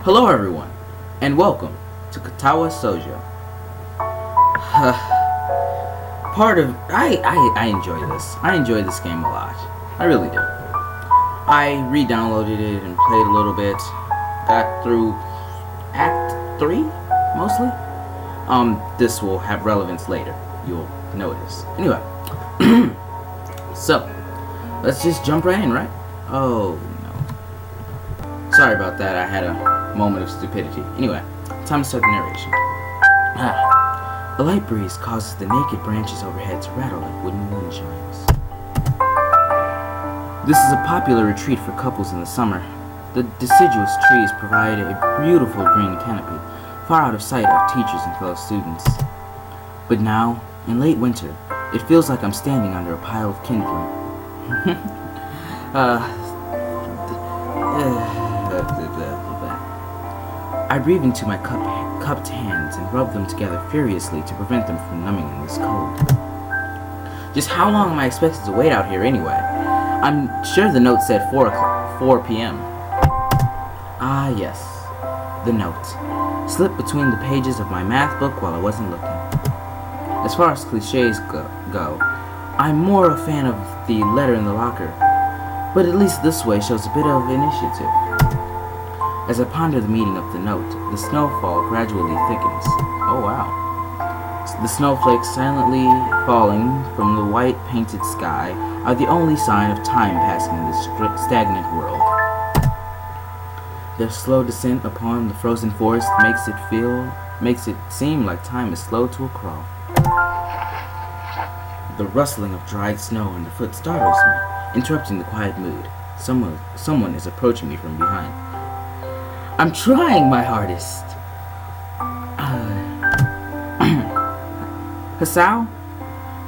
Hello everyone, and welcome to Katawa Shoujo. I enjoy this. I enjoy this game a lot. I really do. I re-downloaded it and played a little bit. Got through Act 3, mostly. This will have relevance later. You'll notice. Anyway. So, let's just jump right in, right? Oh, no. Sorry about that. I had a moment of stupidity. Anyway, time to start the narration. A light breeze causes the naked branches overhead to rattle like wooden moonshines. This is a popular retreat for couples in the summer. The deciduous trees provide a beautiful green canopy, far out of sight of teachers and fellow students. But now, in late winter, it feels like I'm standing under a pile of kindling. I breathe into my cupped hands and rub them together furiously to prevent them from numbing in this cold. Just how long am I expected to wait out here anyway? I'm sure the note said 4 p.m. Ah yes, the note. Slipped between the pages of my math book while I wasn't looking. As far as cliches go, I'm more a fan of the letter in the locker, but at least this way shows a bit of initiative. As I ponder the meaning of the note, the snowfall gradually thickens. Oh wow. The snowflakes silently falling from the white painted sky are the only sign of time passing in this stagnant world. Their slow descent upon the frozen forest makes it seem like time is slow to a crawl. The rustling of dried snow underfoot startles me, interrupting the quiet mood. Someone is approaching me from behind. I'm trying my hardest. Hasao?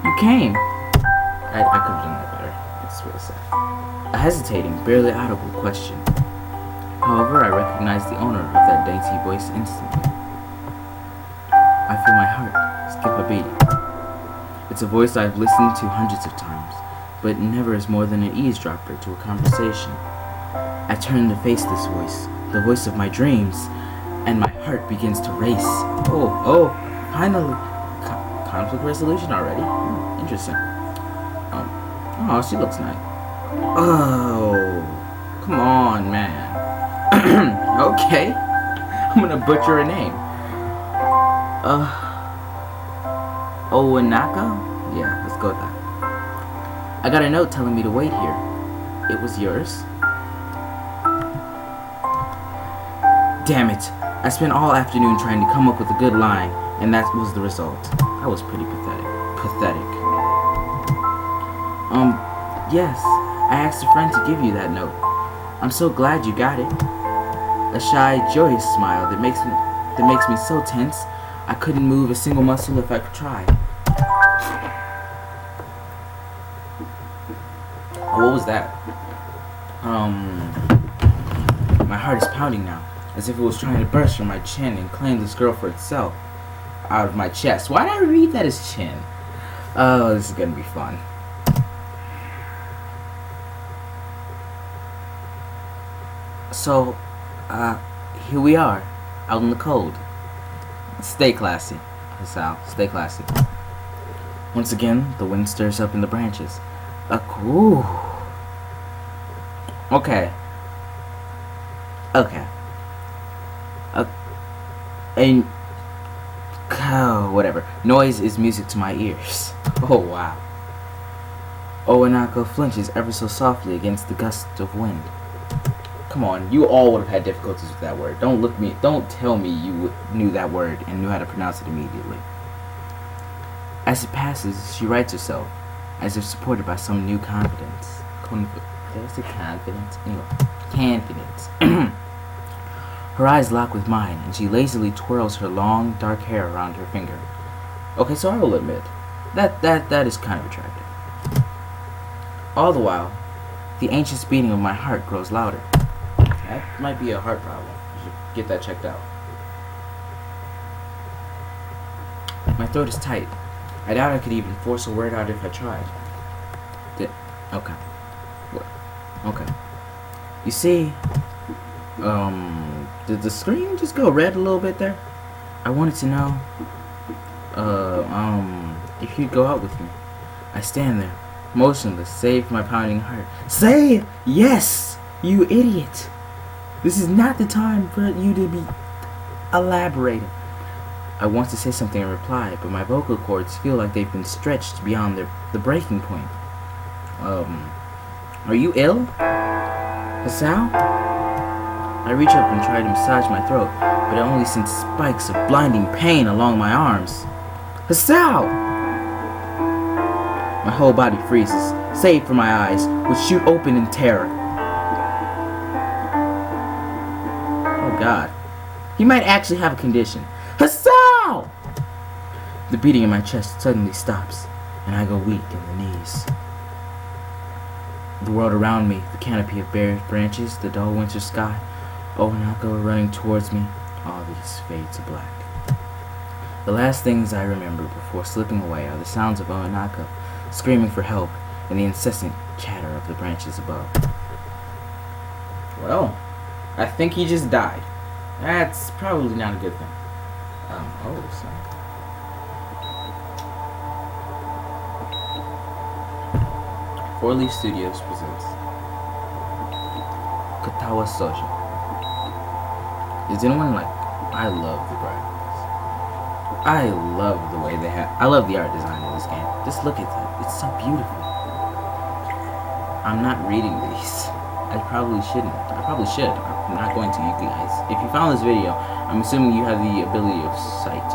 You came. I could have done that better. It's really sad. A hesitating, barely audible question. However, I recognize the owner of that dainty voice instantly. I feel my heart skip a beat. It's a voice I've listened to hundreds of times, but never as more than an eavesdropper to a conversation. I turn to face this voice, the voice of my dreams, and my heart begins to race. Oh, finally. Conflict resolution already? Interesting. Oh, she looks nice. Oh, come on, man. Okay. I'm gonna butcher her name. Owanaka? Yeah, let's go with that. I got a note telling me to wait here. It was yours? Damn it. I spent all afternoon trying to come up with a good line, and that was the result. That was pretty pathetic. Yes, I asked a friend to give you that note. I'm so glad you got it. A shy, joyous smile that makes me so tense I couldn't move a single muscle if I could try. What was that? My heart is pounding now, as if it was trying to burst from my chin and claim this girl for itself. Out of my chest. Why did I read that as chin? Oh, this is gonna be fun. So, here we are, out in the cold. Stay classy, Sal. Stay classy. Once again, the wind stirs up in the branches. Ooh. Okay. Whatever. Noise is music to my ears. Oh, wow. Owanako flinches ever so softly against the gust of wind. Come on, you all would have had difficulties with that word. Don't tell me you knew that word and knew how to pronounce it immediately. As it passes, she rights herself, as if supported by some new confidence. Did I say confidence? Anyway, confidence. Her eyes lock with mine, and she lazily twirls her long, dark hair around her finger. Okay, so I will admit, that is kind of attractive. All the while, the anxious beating of my heart grows louder. That might be a heart problem. You should get that checked out. My throat is tight. I doubt I could even force a word out if I tried. Okay. What? Okay. You see, Did the screen just go red a little bit there? I wanted to know, if you'd go out with me. I stand there, motionless, save for my pounding heart. Say it! Yes! You idiot! This is not the time for you to be elaborating. I want to say something in reply, but my vocal cords feel like they've been stretched beyond the breaking point. Are you ill? Hasao? I reach up and try to massage my throat, but I only sense spikes of blinding pain along my arms. Hasao! My whole body freezes, save for my eyes, which shoot open in terror. Oh God. He might actually have a condition. Hasao! The beating in my chest suddenly stops, and I go weak in the knees. The world around me, the canopy of bare branches, the dull winter sky, Onaka running towards me, all these fade to black. The last things I remember before slipping away are the sounds of Onaka screaming for help and the incessant chatter of the branches above. Well, I think he just died. That's probably not a good thing. Sorry. Four Leaf Studios presents Katawa Shoujo. Is anyone like? I love the graphics. I love the way they have. I love the art design in this game. Just look at that. It's so beautiful. I'm not reading these. I probably shouldn't. I probably should. I'm not going to, you guys. If you found this video, I'm assuming you have the ability of sight.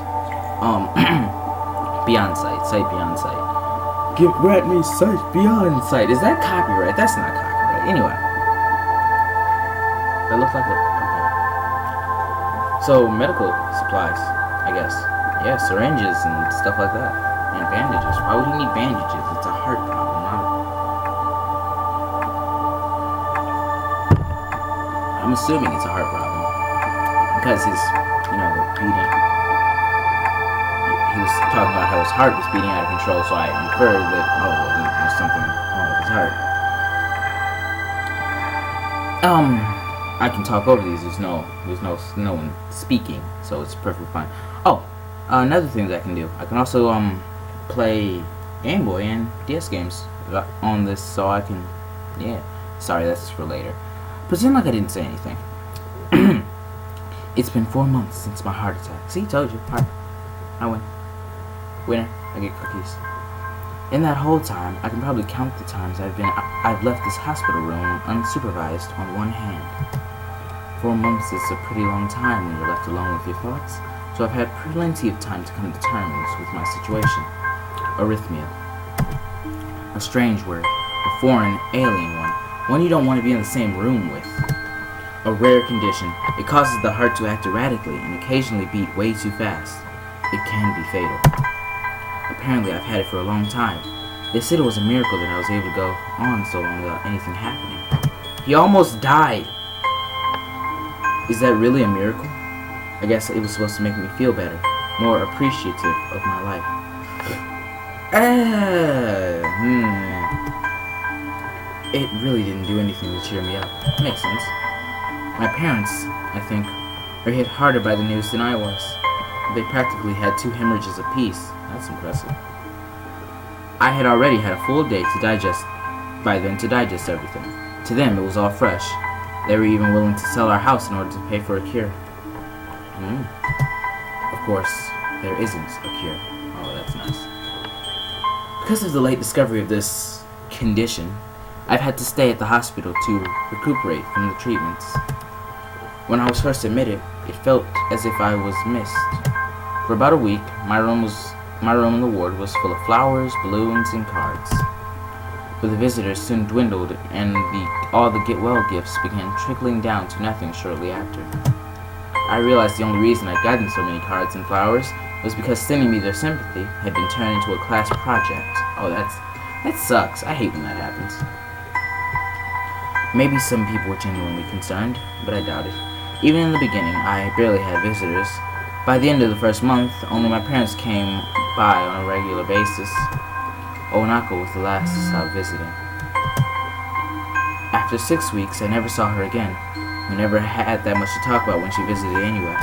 Beyond sight. Sight beyond sight. Grant me sight beyond sight. Is that copyright? That's not copyright. Anyway. That looks like a... Okay. So, medical supplies, I guess. Yeah, syringes and stuff like that. And bandages. Why would he need bandages? It's a heart problem, I'm assuming it's a heart problem. Because his, beating. He was talking about how his heart was beating out of control, so I inferred that, there's something wrong with his heart. I can talk over these. There's no one speaking, so it's perfectly fine. Another thing that I can do. I can also, play Game Boy and DS games on this, so I can, Sorry, that's for later. Pretend like I didn't say anything. It's been 4 months since my heart attack. See, told you. I win. Winner. I get cookies. In that whole time, I can probably count the times I've left this hospital room unsupervised on one hand. 4 months is a pretty long time when you're left alone with your thoughts, so I've had plenty of time to come to terms with my situation. Arrhythmia. A strange word. A foreign, alien one you don't want to be in the same room with. A rare condition. It causes the heart to act erratically and occasionally beat way too fast. It can be fatal. Apparently, I've had it for a long time. They said it was a miracle that I was able to go on so long without anything happening. He almost died! Is that really a miracle? I guess it was supposed to make me feel better, more appreciative of my life. It really didn't do anything to cheer me up. Makes sense. My parents, I think, were hit harder by the news than I was. They practically had 2 hemorrhages apiece. That's impressive. I had already had a full day to digest everything. To them, it was all fresh. They were even willing to sell our house in order to pay for a cure. Of course, there isn't a cure. Oh, that's nice. Because of the late discovery of this condition, I've had to stay at the hospital to recuperate from the treatments. When I was first admitted, it felt as if I was missed. For about a week, my room in the ward was full of flowers, balloons, and cards. But the visitors soon dwindled, and all the get-well gifts began trickling down to nothing shortly after. I realized the only reason I'd gotten so many cards and flowers was because sending me their sympathy had been turned into a class project. Oh, that sucks. I hate when that happens. Maybe some people were genuinely concerned, but I doubt it. Even in the beginning, I barely had visitors. By the end of the first month, only my parents came by on a regular basis. Onaka was the last to stop visiting. After 6 weeks, I never saw her again. We never had that much to talk about when she visited anyway.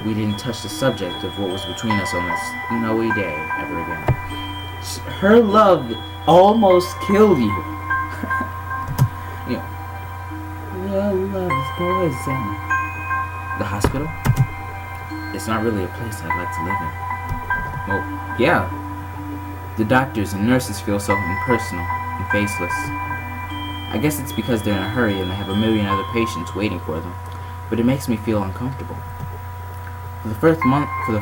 We didn't touch the subject of what was between us on this snowy day ever again. Her love almost killed you. You know, your love is poison. The hospital? It's not really a place I'd like to live in. Well, yeah. The doctors and nurses feel so impersonal and faceless. I guess it's because they're in a hurry and they have a million other patients waiting for them, but it makes me feel uncomfortable. For the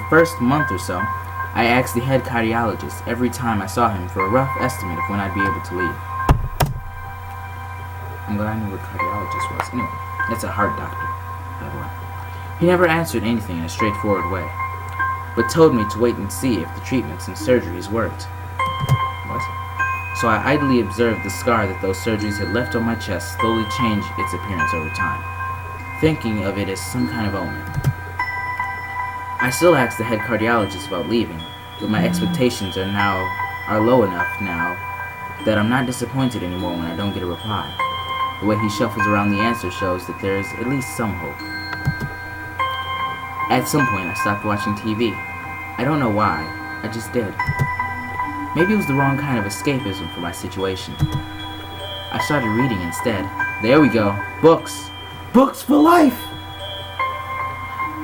first month or so, I asked the head cardiologist every time I saw him for a rough estimate of when I'd be able to leave. I'm glad I knew what cardiologist was. Anyway, it's a heart doctor, by the way. He never answered anything in a straightforward way, but told me to wait and see if the treatments and surgeries worked. What? So I idly observed the scar that those surgeries had left on my chest slowly change its appearance over time, thinking of it as some kind of omen. I still ask the head cardiologist about leaving, but my expectations are low enough now that I'm not disappointed anymore when I don't get a reply. The way he shuffles around the answer shows that there is at least some hope. At some point, I stopped watching TV. I don't know why, I just did. Maybe it was the wrong kind of escapism for my situation. I started reading instead. There we go. Books! Books for life!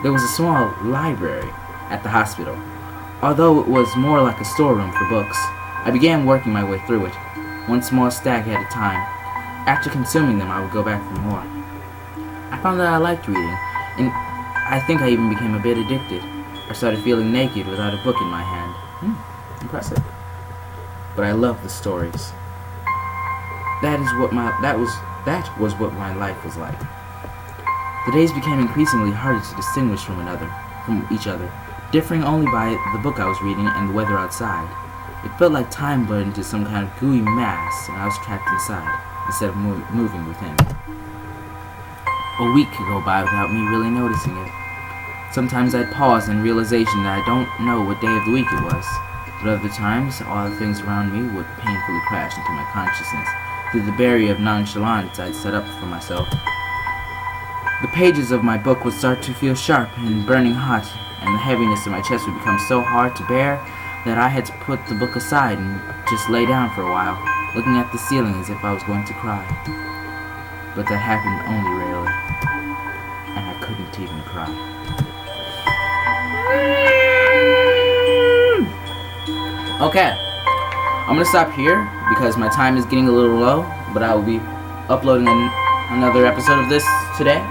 There was a small library at the hospital. Although it was more like a storeroom for books, I began working my way through it, one small stack at a time. After consuming them, I would go back for more. I found that I liked reading, and I think I even became a bit addicted. I started feeling naked without a book in my hand. Impressive. But I loved the stories. That was what my life was like. The days became increasingly harder to distinguish from each other, differing only by the book I was reading and the weather outside. It felt like time blurred into some kind of gooey mass, and I was trapped inside, instead of moving within. A week could go by without me really noticing it. Sometimes I'd pause in realization that I don't know what day of the week it was, but other times, all the things around me would painfully crash into my consciousness through the barrier of nonchalance I'd set up for myself. The pages of my book would start to feel sharp and burning hot, and the heaviness in my chest would become so hard to bear that I had to put the book aside and just lay down for a while, looking at the ceiling as if I was going to cry. But that happened only rarely, and I couldn't even cry. Okay, I'm gonna stop here because my time is getting a little low, but I will be uploading another episode of this today.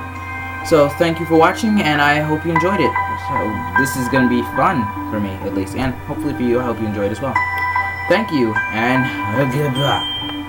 So thank you for watching, and I hope you enjoyed it. So this is going to be fun for me, at least, and hopefully for you. I hope you enjoyed as well. Thank you, and goodbye.